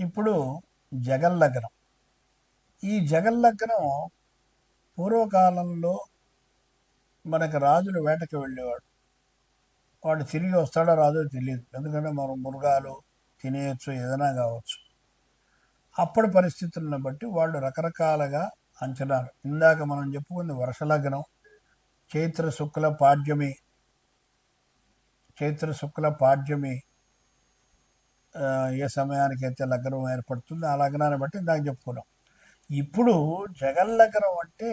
ఇప్పుడు జగల్లగ్నం. ఈ జగల్లగ్నం పూర్వకాలంలో మనకి రాజులు వేటకి వెళ్ళేవాడు. వాడు తిరిగి వస్తాడో రాదో తెలియదు, ఎందుకంటే మనం మృగాలు తినేయచ్చు, ఏదైనా కావచ్చు. అప్పటి పరిస్థితులను బట్టి వాళ్ళు రకరకాలుగా అంచనాలు. ఇందాక మనం చెప్పుకుంది వర్షలగ్నం, చైత్ర శుక్ల పాడ్యమి. చైత్ర శుక్ల పాడ్యమి ఏ సమయానికైతే లగ్నం ఏర్పడుతుందో ఆ లగ్నాన్ని బట్టి ఇందాక చెప్పుకున్నాం. ఇప్పుడు జగల్లగ్నం అంటే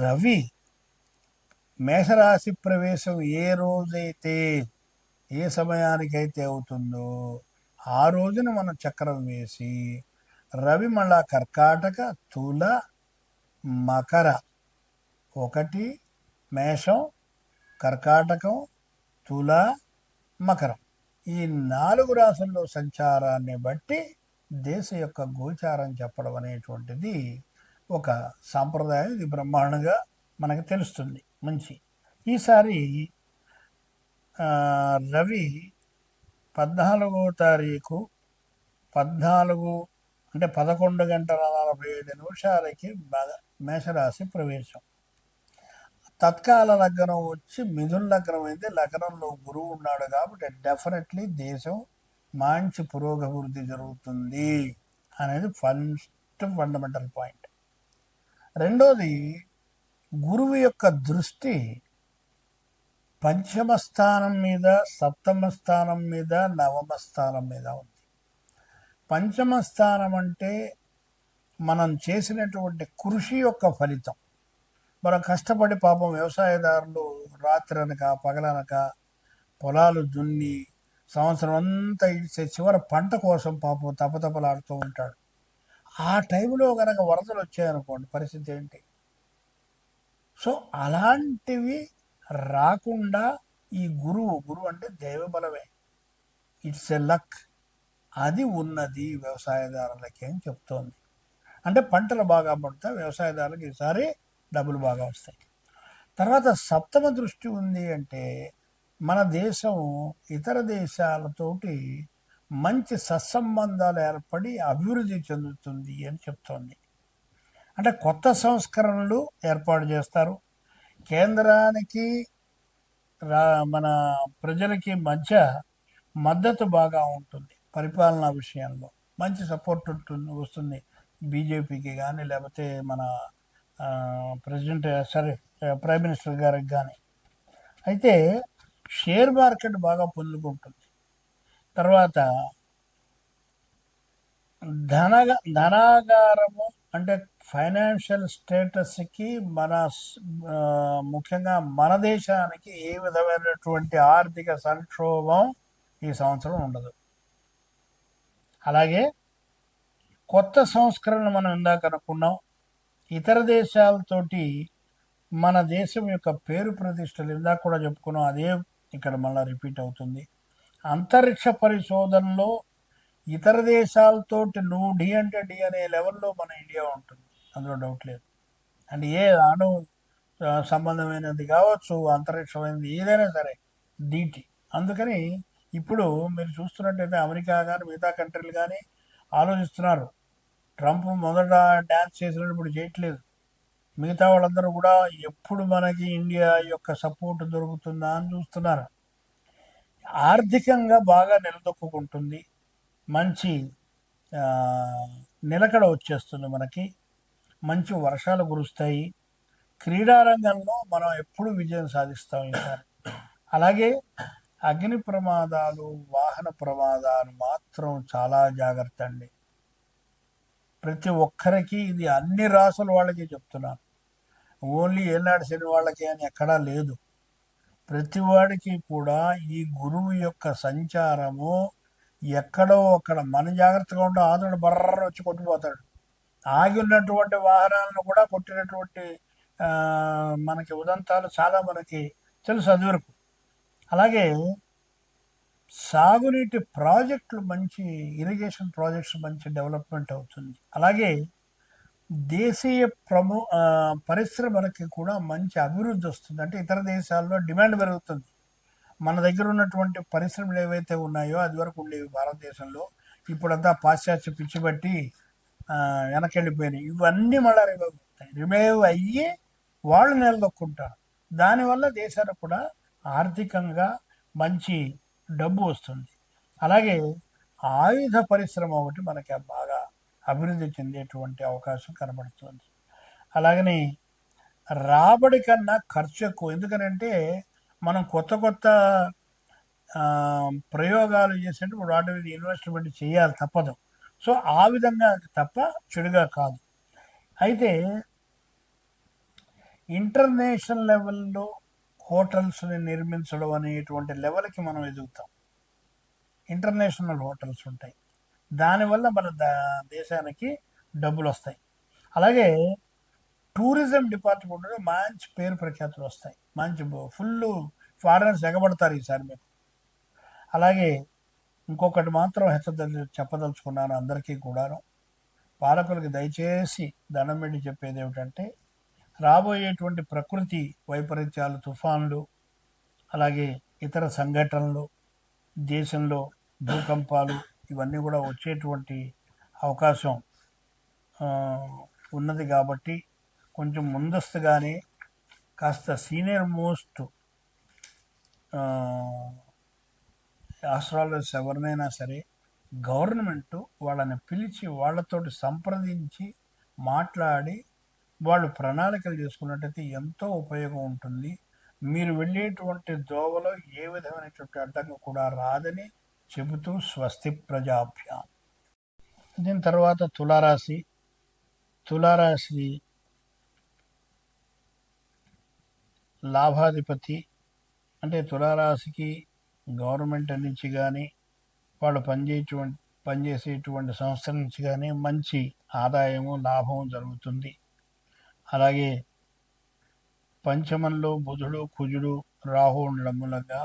రవి మేషరాశి ప్రవేశం ఏ రోజైతే ఏ సమయానికైతే అవుతుందో ఆ రోజున మనం చక్రం వేసి రవి మళ్ళా కర్కాటక, తుల, మకర, ఒకటి మేషం, కర్కాటకం, తుల, మకరం, ఈ 4 రాసుల్లో సంచారాన్ని బట్టి దేశ యొక్క గోచారం చెప్పడం అనేటువంటిది ఒక సాంప్రదాయం. ఇది బ్రహ్మాండంగా మనకు తెలుస్తుంది. మంచి ఈసారి రవి 14వ తారీఖు 14 అంటే 11 గంటల 45 నిమిషాలకి మేషరాశి ప్రవేశం. తత్కాల లగ్నం వచ్చి మిథున లగ్నం అయితే లగ్నంలో గురువు ఉన్నాడు కాబట్టి డెఫినెట్లీ దేశం మంచి పురోగభివృద్ధి జరుగుతుంది అనేది ఫస్ట్ ఫండమెంటల్ పాయింట్. రెండోది, గురువు యొక్క దృష్టి పంచమ స్థానం మీద, సప్తమ స్థానం మీద, నవమ స్థానం మీద ఉంది. పంచమ స్థానం అంటే మనం చేసినటువంటి కృషి యొక్క ఫలితం. మనం కష్టపడి పాపం వ్యవసాయదారులు రాత్రి అనక పగలనక పొలాలు దున్ని సంవత్సరం అంతా ఇచ్చే చివరి పంట కోసం పాపం తపతపలాడుతూ ఉంటాడు. ఆ టైంలో కనుక వరదలు వచ్చాయనుకోండి, పరిస్థితి ఏంటి? సో అలాంటివి రాకుండా ఈ గురువు అంటే దైవబలమే, ఇట్స్ ఎ లక్, అది ఉన్నది వ్యవసాయదారులకి అని చెప్తోంది. అంటే పంటలు బాగా పడతాయి, వ్యవసాయదారులకు ఈసారి డబ్బులు బాగా వస్తాయి. తర్వాత సప్తమ దృష్టి ఉంది అంటే మన దేశం ఇతర దేశాలతోటి మంచి సత్సంబంధాలు ఏర్పడి అభివృద్ధి చెందుతుంది అని చెప్తోంది. అంటే కొత్త సంస్కరణలు ఏర్పాటు చేస్తారు. కేంద్రానికి మన ప్రజలకి మధ్య మద్దతు బాగా ఉంటుంది. పరిపాలనా విషయంలో మంచి సపోర్ట్ వస్తుంది బీజేపీకి కానీ, లేకపోతే మన ప్రైమ్ మినిస్టర్ గారికి కానీ. అయితే షేర్ మార్కెట్ బాగా పొందుకుంటుంది. తర్వాత ధనాగారము అంటే ఫైనాన్షియల్ స్టేటస్కి ముఖ్యంగా మన దేశానికి ఏ విధమైనటువంటి ఆర్థిక సంక్షోభం ఈ సంవత్సరం ఉండదు. అలాగే కొత్త సంస్కరణలు మనం ఇందాక అనుకున్నాం. ఇతర దేశాలతోటి మన దేశం యొక్క పేరు ప్రతిష్టలు ఇందాక కూడా చెప్పుకున్నాం, అదే ఇక్కడ మళ్ళీ రిపీట్ అవుతుంది. అంతరిక్ష పరిశోధనలో ఇతర దేశాలతోటి నువ్వు డి అంటే డి అనే లెవెల్లో మన ఇండియా ఉంటుంది, అందులో డౌట్ లేదు. అంటే ఏ అణు సంబంధమైనది కావచ్చు, అంతరిక్షమైనది ఏదైనా సరే డీటీ. అందుకని ఇప్పుడు మీరు చూస్తున్నట్టయితే అమెరికా కానీ మిగతా కంట్రీలు కానీ ఆలోచిస్తున్నారు. ట్రంప్ మొదట డ్యాన్స్ చేసినప్పుడు ఇప్పుడు చేయట్లేదు. మిగతా వాళ్ళందరూ కూడా ఎప్పుడు మనకి ఇండియా యొక్క సపోర్ట్ దొరుకుతుందా అని చూస్తున్నారు. ఆర్థికంగా బాగా నిలదొక్కుంటుంది, మంచి నిలకడ వచ్చేస్తుంది, మనకి మంచి వర్షాలు కురుస్తాయి. క్రీడారంగంలో మనం ఎప్పుడు విజయం సాధిస్తాం ఈసారి. అలాగే అగ్ని ప్రమాదాలు, వాహన ప్రమాదాలు మాత్రం చాలా జాగ్రత్త అండి. ప్రతి ఒక్కరికి ఇది అన్ని రాసుల వాళ్ళకి చెప్తున్నాను, ఓన్లీ ఏనాడు శని వాళ్ళకి అని ఎక్కడా లేదు. ప్రతి వాడికి కూడా ఈ గురువు యొక్క సంచారము ఎక్కడో అక్కడ మన జాగ్రత్తగా ఉంటే ఆదుడు బర్ర వచ్చి కొట్టిపోతాడు. ఆగి ఉన్నటువంటి వాహనాలను కూడా కొట్టినటువంటి మనకి ఉదంతాలు చాలా మనకి తెలుసు అది వరకు. అలాగే సాగునీటి ప్రాజెక్టులు, మంచి ఇరిగేషన్ ప్రాజెక్ట్స్ మంచి డెవలప్మెంట్ అవుతుంది. అలాగే దేశీయ పరిశ్రమలకి కూడా మంచి అభివృద్ధి వస్తుంది. అంటే ఇతర దేశాల్లో డిమాండ్ పెరుగుతుంది. మన దగ్గర ఉన్నటువంటి పరిశ్రమలు ఏవైతే ఉన్నాయో అది వరకు ఉండేవి భారతదేశంలో, ఇప్పుడంతా పాశ్చాత్య పిచ్చి బట్టి వెనకెళ్ళిపోయినాయి. ఇవన్నీ మళ్ళీ రివైవ్ అయ్యి వాళ్ళు నిలదొక్కుంటారు. దానివల్ల దేశాలకు కూడా ఆర్థికంగా మంచి డబ్బు వస్తుంది. అలాగే ఆయుధ పరిశ్రమ ఒకటి మనకి బాగా అభివృద్ధి చెందేటువంటి అవకాశం కనబడుతుంది. అలాగని రాబడి కన్నా ఖర్చు ఎక్కువ. ఎందుకనంటే మనం కొత్త కొత్త ప్రయోగాలు చేసేటప్పుడు వాటి మీద ఇన్వెస్ట్మెంట్ చేయాలి, తప్పదు. సో ఆ విధంగా తప్ప చెడుగా కాదు. అయితే ఇంటర్నేషనల్ లెవెల్లో హోటల్స్ని నిర్మించడం అనేటువంటి లెవెల్కి మనం ఎదుగుతాం. ఇంటర్నేషనల్ హోటల్స్ ఉంటాయి, దానివల్ల మన దేశానికి డబ్బులు వస్తాయి. అలాగే టూరిజం డిపార్ట్మెంట్లో మంచి పేరు ప్రఖ్యాతులు వస్తాయి, మంచి ఫుల్ ఫారినర్స్ ఎగబడతారు ఈసారి మీకు. అలాగే ఇంకొకటి మాత్రం చెప్పదలుచుకున్నాను అందరికీ కూడాను, పాలకులకి దయచేసి దండం పెట్టి చెప్పేది ఏమిటంటే, రాబోయేటువంటి ప్రకృతి వైపరీత్యాలు, తుఫాన్లు, అలాగే ఇతర సంఘటనలు, దేశంలో భూకంపాలు, ఇవన్నీ కూడా వచ్చేటువంటి అవకాశం ఉన్నది. కాబట్టి కొంచెం ముందస్తుగానే కాస్త సీనియర్ మోస్ట్ ఆస్ట్రాలజర్స్ ఎవరినైనా సరే గవర్నమెంట్ వాళ్ళని పిలిచి వాళ్ళతోటి సంప్రదించి మాట్లాడి వాళ్ళు ప్రణాళికలు చేసుకున్నట్టయితే ఎంతో ఉపయోగం ఉంటుంది. మీరు వెళ్ళేటువంటి దోవలో ఏ విధమైనటువంటి అడ్డంకి కూడా రాదని చెబుతూ స్వస్తి ప్రజాభ్యాం. దీని తర్వాత తులారాశి. తులారాశి లాభాధిపతి, అంటే తులారాశికి గవర్నమెంట్ నుంచి కానీ వాళ్ళు పనిచేసేటువంటి సంస్థల నుంచి కానీ మంచి ఆదాయము, లాభము జరుగుతుంది. అలాగే పంచమంలో బుధుడు, కుజుడు, రాహు ఉండడం మూలంగా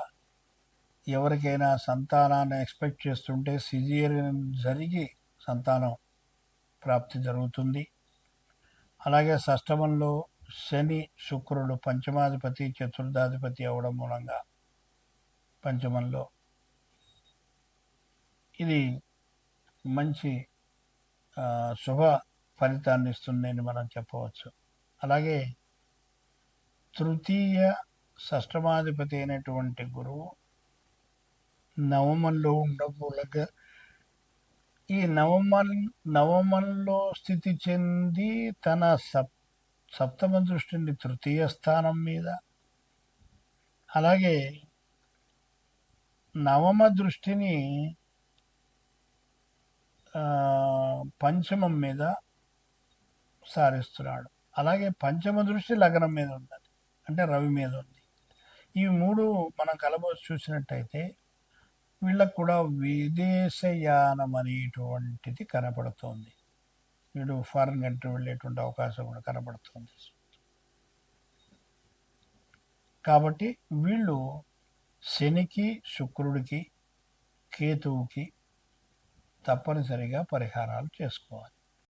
ఎవరికైనా సంతానాన్ని ఎక్స్పెక్ట్ చేస్తుంటే సిజేరియన్ జరిగి సంతానం ప్రాప్తి జరుగుతుంది. అలాగే షష్టమంలో శని, శుక్రుడు పంచమాధిపతి, చతుర్థాధిపతి అవడం మూలంగా పంచమంలో ఇది మంచి శుభ ఫలితాన్ని ఇస్తుందని మనం చెప్పవచ్చు. అలాగే తృతీయ షష్టమాధిపతి అయినటువంటి గురువు నవమంలో ఉండకూడగా ఈ నవమంలో స్థితి చెంది తన సప్తమ దృష్టిని తృతీయ స్థానం మీద, అలాగే నవమ దృష్టిని పంచమం మీద సారిస్తున్నాడు. అలాగే పంచమ దృష్టి లగ్నం మీద ఉన్నది, అంటే రవి మీద ఉంది. ఈ మూడు మనం కలబోసి చూసినట్టయితే వీళ్ళకు కూడా విదేశయానం అనేటువంటిది కనపడుతుంది. వీడు ఫారిన్ కంట్రీ వెళ్ళేటువంటి అవకాశం కూడా కనపడుతుంది. కాబట్టి వీళ్ళు శనికి, శుక్రుడికి, కేతువుకి తప్పనిసరిగా పరిహారాలు చేసుకోవాలి.